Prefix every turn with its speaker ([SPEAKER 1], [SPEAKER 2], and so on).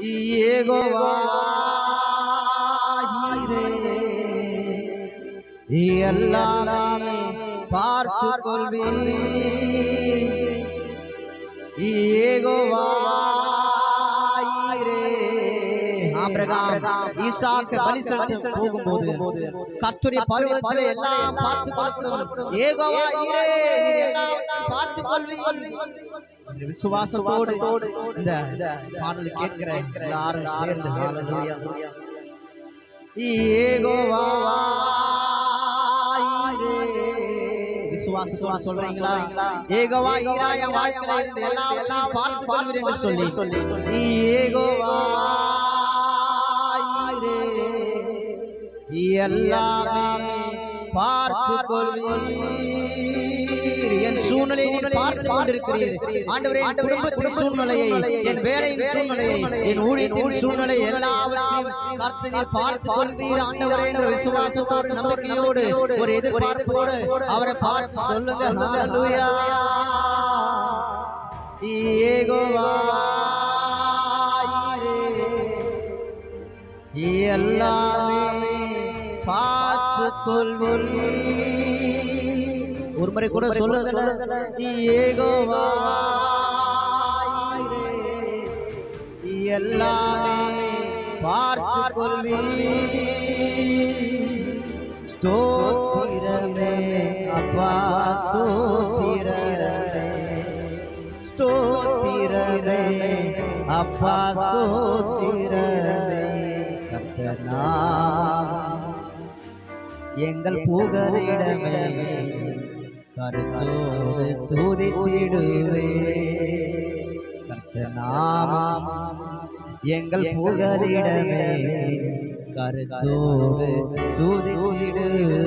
[SPEAKER 1] ஏகோவாயிரே எல்லாமே பார்த்து கொள்வீர். ஏகோவாயிரே ஆபிரகாம் ஈசாக்கு பலி செலுத்த போகும்போது கர்த்தருடைய பருவத்திலே எல்லாம் பார்த்து கொள்ளும். ஏகோவாயிரே எல்லாம் பார்த்து கொள்வீர். விசுவாசத்தோடு இந்த பாடலை கேட்கிற எல்லாரும் சேர்ந்து ஹல்லேலூயா. ஏகோவாயிரே விசுவாசத்தோடு சொல்றீங்களா? ஏகோவாயிரே என் வாழ்க்கையில இருந்து எல்லாவற்றையும் பார்த்து கொள்வீர் என்று சொல்லி ஏகோவாயிரே எல்லாமே பார்த்து கொள்வீர். என் சூழ்நிலையை நீர் பார்த்து கொண்டிருக்கிறீர் ஆண்டவரே. என் குடும்பத்தின் சூழ்நிலையை, என் வேலையின் சூழ்நிலையை, என் ஊழியத்தின் சூழ்நிலை எல்லாவற்றையும் கர்த்தர் நீர் பார்த்து கொள்வீர் ஆண்டவரே என்ற விசுவாசத்தோடு நம்பிக்கையோடு ஒரு எதிர்பார்ப்போடு அவரை பார்த்து சொல்லுங்க ஹல்லேலூயா. ஏகோவாயிரே எல்லாமே பார்த்து கொள்வீர். ஒரு முறை கூட சொல்லுங்க. ஏகோவாயிரே எல்லாமே பார்த்து கொள்வீர். ஸ்தோத்திரமே அப்பா ஸ்தோத்திரமே, ஸ்தோத்திரமே அப்பா ஸ்தோத்திரமே. கர்த்தர் நாமம் எங்கள் புகலிடமே, கருத்தோடு துதித்திடுவே. கர்த்தர் நாமம் எங்கள் புகலிடமே, கருத்தோடு துதித்திடுவே.